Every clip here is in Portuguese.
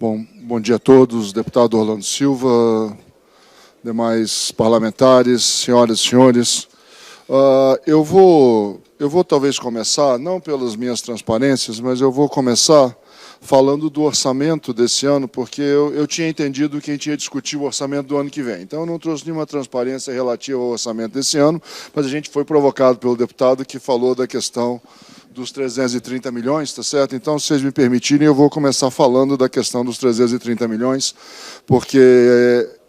Bom dia a todos, deputado Orlando Silva, demais parlamentares, senhoras e senhores. Eu vou talvez começar, não pelas minhas transparências, mas eu vou começar falando do orçamento desse ano, porque eu tinha entendido que a gente ia discutir o orçamento do ano que vem. Então, eu não trouxe nenhuma transparência relativa ao orçamento desse ano, mas a gente foi provocado pelo deputado que falou da questão dos 330 milhões, tá certo? Então, se vocês me permitirem, eu vou começar falando da questão dos 330 milhões, porque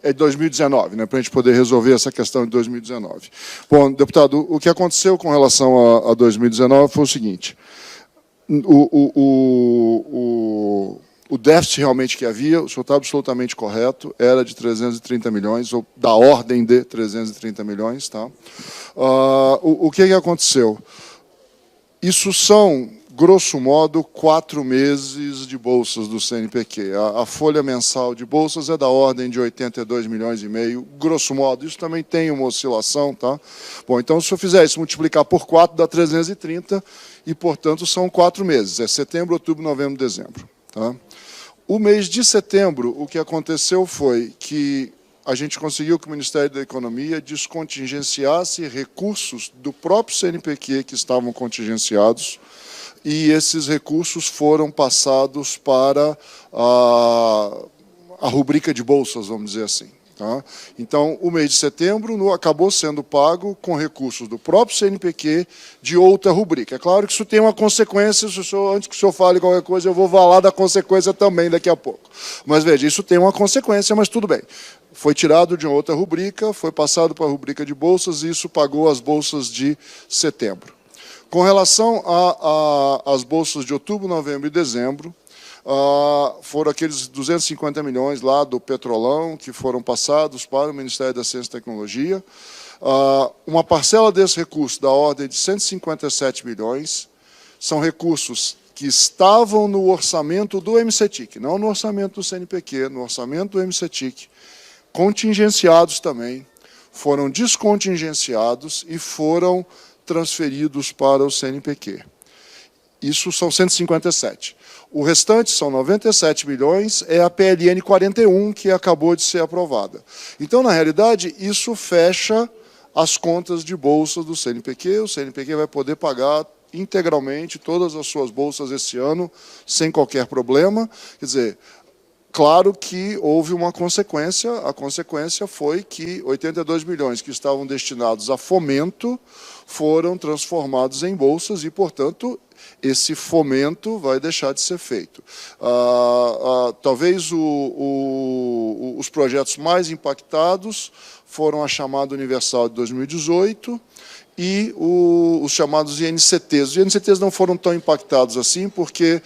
é de 2019, né, para a gente poder resolver essa questão de 2019. Bom, deputado, o que aconteceu com relação a 2019 foi o seguinte: o déficit realmente que havia, o senhor está absolutamente correto, era de 330 milhões, ou da ordem de 330 milhões. Tá? O que aconteceu? Isso são, grosso modo, 4 meses de bolsas do CNPq. A folha mensal de bolsas é da ordem de 82 milhões e meio, grosso modo. Isso também tem uma oscilação. Tá? Bom, então, se eu fizer isso, multiplicar por 4, dá 330, e, portanto, são 4 meses. É setembro, outubro, novembro, dezembro. Tá? O mês de setembro, o que aconteceu foi que a gente conseguiu que o Ministério da Economia descontingenciasse recursos do próprio CNPq que estavam contingenciados, e esses recursos foram passados para a rubrica de bolsas, vamos dizer assim. Tá? Então, o mês de setembro acabou sendo pago com recursos do próprio CNPq de outra rubrica. É claro que isso tem uma consequência, antes que o senhor fale qualquer coisa, eu vou falar da consequência também daqui a pouco. Mas, veja, isso tem uma consequência, mas tudo bem. Foi tirado de outra rubrica, foi passado para a rubrica de bolsas, e isso pagou as bolsas de setembro. Com relação às bolsas de outubro, novembro e dezembro, foram aqueles 250 milhões lá do Petrolão que foram passados para o Ministério da Ciência e Tecnologia. Uma parcela desses recursos, da ordem de 157 milhões, são recursos que estavam no orçamento do MCTIC, não no orçamento do CNPq, no orçamento do MCTIC, contingenciados também, foram descontingenciados e foram transferidos para o CNPq. Isso são 157. O restante são 97 milhões, é a PLN 41 que acabou de ser aprovada. Então, na realidade, isso fecha as contas de bolsa do CNPq. O CNPq vai poder pagar integralmente todas as suas bolsas esse ano, sem qualquer problema. Quer dizer, claro que houve uma consequência. A consequência foi que 82 milhões que estavam destinados a fomento foram transformados em bolsas e, portanto, esse fomento vai deixar de ser feito. Talvez os projetos mais impactados foram a chamada Universal de 2018 e os chamados INCTs. Os INCTs não foram tão impactados assim porque,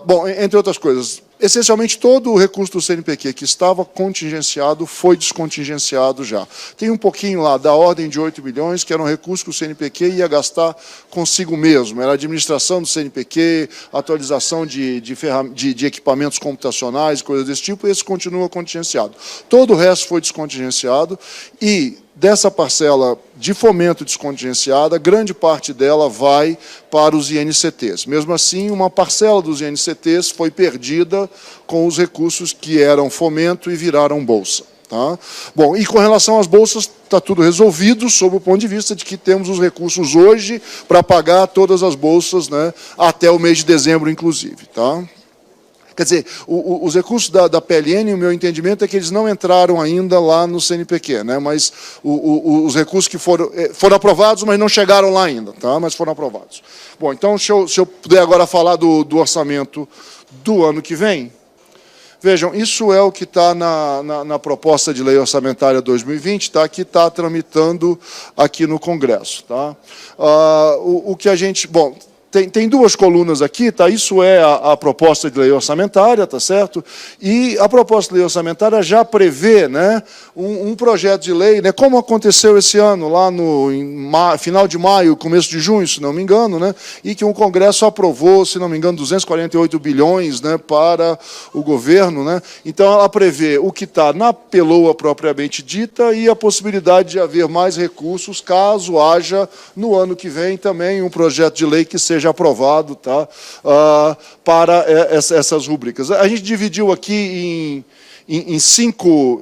bom, entre outras coisas, essencialmente todo o recurso do CNPq que estava contingenciado foi descontingenciado já. Tem um pouquinho lá, da ordem de 8 milhões, que era um recurso que o CNPq ia gastar consigo mesmo. Era a administração do CNPq, atualização de equipamentos computacionais, coisas desse tipo, e esse continua contingenciado. Todo o resto foi descontingenciado e dessa parcela de fomento descontingenciada, grande parte dela vai para os INCTs. Mesmo assim, uma parcela dos INCTs foi perdida com os recursos que eram fomento e viraram bolsa. Tá? Bom, e com relação às bolsas, está tudo resolvido, sob o ponto de vista de que temos os recursos hoje para pagar todas as bolsas, né, até o mês de dezembro, inclusive. Tá? Quer dizer, os recursos da PLN, o meu entendimento é que eles não entraram ainda lá no CNPq, né? Mas os recursos que foram aprovados, mas não chegaram lá ainda, tá? Mas foram aprovados. Bom, então, se eu puder agora falar do orçamento do ano que vem, vejam, isso é o que está na proposta de lei orçamentária 2020, tá? Que está tramitando aqui no Congresso. Tá? O que a gente... Bom, tem duas colunas aqui, tá? Isso é a proposta de lei orçamentária, tá certo? E a proposta de lei orçamentária já prevê, né, um projeto de lei, né, como aconteceu esse ano, lá no final de maio, começo de junho, se não me engano, né, e que o Congresso aprovou, se não me engano, 248 bilhões, né, para o governo. Né? Então, ela prevê o que está na PELOA propriamente dita e a possibilidade de haver mais recursos, caso haja, no ano que vem, também um projeto de lei que seja seja aprovado, tá? Para essas rubricas. A gente dividiu aqui em cinco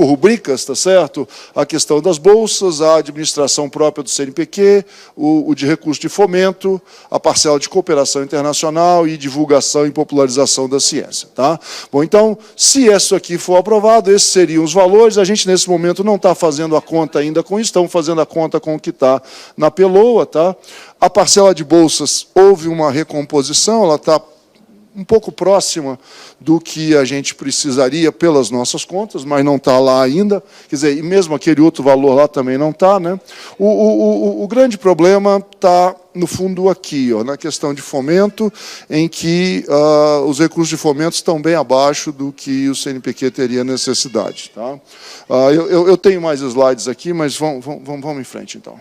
rubricas, tá certo? A questão das bolsas, a administração própria do CNPq, o de recurso de fomento, a parcela de cooperação internacional e divulgação e popularização da ciência, tá? Bom, então, se isso aqui for aprovado, esses seriam os valores. A gente, nesse momento, não está fazendo a conta ainda com isso, estamos fazendo a conta com o que está na PELOA, tá? A parcela de bolsas, houve uma recomposição, ela está um pouco próxima do que a gente precisaria pelas nossas contas, mas não está lá ainda. Quer dizer, e mesmo aquele outro valor lá também não está, né? O grande problema está, no fundo, aqui, ó, na questão de fomento, em que os recursos de fomento estão bem abaixo do que o CNPq teria necessidade. Tá? Eu tenho mais slides aqui, mas vamos em frente, então.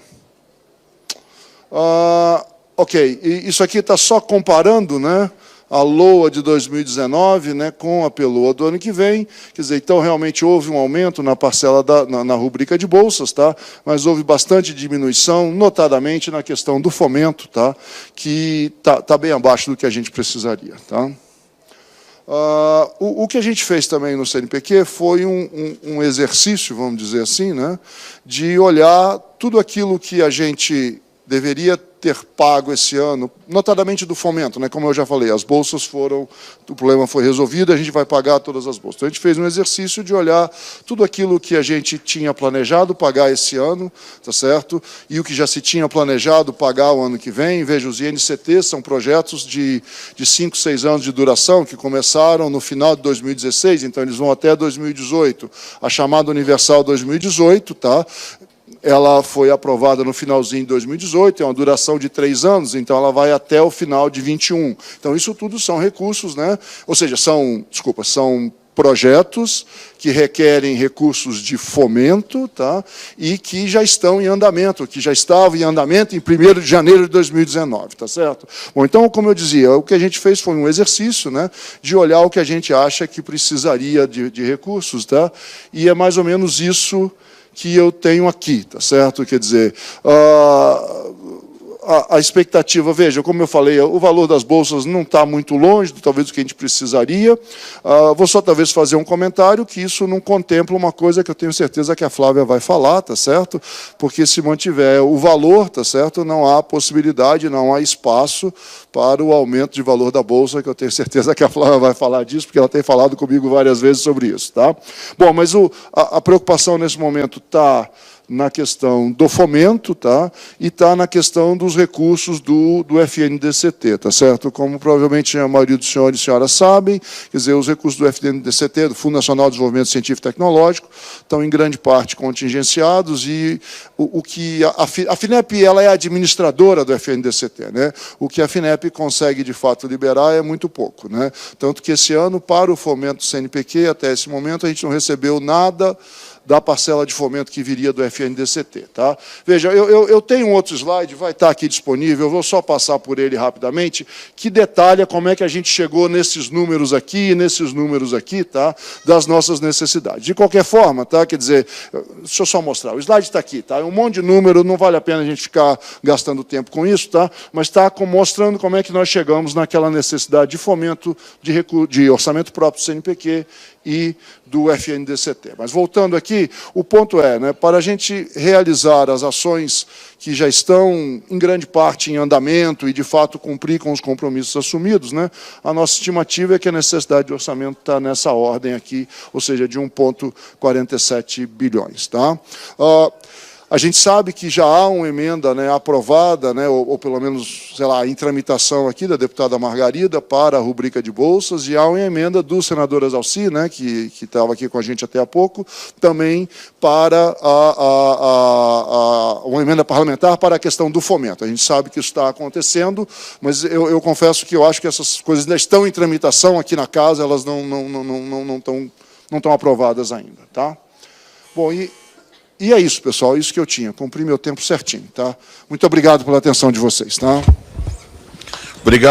Ok, e isso aqui está só comparando, né, a LOA de 2019, né, com a PELOA do ano que vem. Quer dizer, então, realmente houve um aumento na parcela, na rubrica de bolsas, tá? Mas houve bastante diminuição, notadamente na questão do fomento, tá? Que está bem abaixo do que a gente precisaria. Tá? O que a gente fez também no CNPq foi um exercício, vamos dizer assim, né, de olhar tudo aquilo que a gente deveria ter pago esse ano, notadamente do fomento, né? Como eu já falei, as bolsas foram, o problema foi resolvido, a gente vai pagar todas as bolsas. Então, a gente fez um exercício de olhar tudo aquilo que a gente tinha planejado pagar esse ano, tá certo? E o que já se tinha planejado pagar o ano que vem. Veja, os INCTs são projetos de 5, 6 anos de duração, que começaram no final de 2016, então eles vão até 2018. A chamada Universal 2018, tá? Ela foi aprovada no finalzinho de 2018, é uma duração de 3 anos, então ela vai até o final de 21. Então, isso tudo são recursos, né? Ou seja, são projetos que requerem recursos de fomento, tá? E que já estão em andamento, que já estavam em andamento em 1º de janeiro de 2019, tá certo? Bom, então, como eu dizia, o que a gente fez foi um exercício, né, de olhar o que a gente acha que precisaria de recursos, tá? E é mais ou menos isso que eu tenho aqui, tá certo? Quer dizer, a expectativa, veja, como eu falei, o valor das bolsas não está muito longe, talvez, do que a gente precisaria. Vou só, talvez, fazer um comentário que isso não contempla uma coisa que eu tenho certeza que a Flávia vai falar, tá certo? Porque, se mantiver o valor, tá certo, não há possibilidade, não há espaço para o aumento de valor da bolsa, que eu tenho certeza que a Flávia vai falar disso, porque ela tem falado comigo várias vezes sobre isso. Tá? Bom, mas a preocupação nesse momento está na questão do fomento, tá? E está na questão dos recursos do FNDCT, tá certo? Como provavelmente a maioria dos senhores e senhoras sabem, quer dizer, os recursos do FNDCT, do Fundo Nacional de Desenvolvimento Científico e Tecnológico, estão em grande parte contingenciados, e o que a FINEP, ela é administradora do FNDCT, né? O que a FINEP consegue de fato liberar é muito pouco, né? Tanto que esse ano, para o fomento do CNPq, até esse momento, a gente não recebeu nada da parcela de fomento que viria do FNDCT. Tá? Veja, eu tenho um outro slide, vai estar aqui disponível, eu vou só passar por ele rapidamente, que detalha como é que a gente chegou nesses números aqui e nesses números aqui, tá? Das nossas necessidades. De qualquer forma, tá? Quer dizer, deixa eu só mostrar, o slide está aqui, tá? É um monte de número, não vale a pena a gente ficar gastando tempo com isso, tá? Mas está mostrando como é que nós chegamos naquela necessidade de fomento de orçamento próprio do CNPq e do FNDCT. Mas, voltando aqui, o ponto é, né, para a gente realizar as ações que já estão, em grande parte, em andamento e, de fato, cumprir com os compromissos assumidos, né, a nossa estimativa é que a necessidade de orçamento está nessa ordem aqui, ou seja, de 1,47 bilhões. Tá? A gente sabe que já há uma emenda, né, aprovada, né, ou pelo menos, sei lá, em tramitação aqui da deputada Margarida para a rubrica de bolsas, e há uma emenda do senador Exalci, né, que estava aqui com a gente até há pouco, também para uma emenda parlamentar para a questão do fomento. A gente sabe que isso está acontecendo, mas eu confesso que eu acho que essas coisas ainda estão em tramitação aqui na casa, elas não estão aprovadas ainda. Tá? Bom, e é isso, pessoal, isso que eu tinha. Cumpri meu tempo certinho. Tá? Muito obrigado pela atenção de vocês. Tá? Obrigado.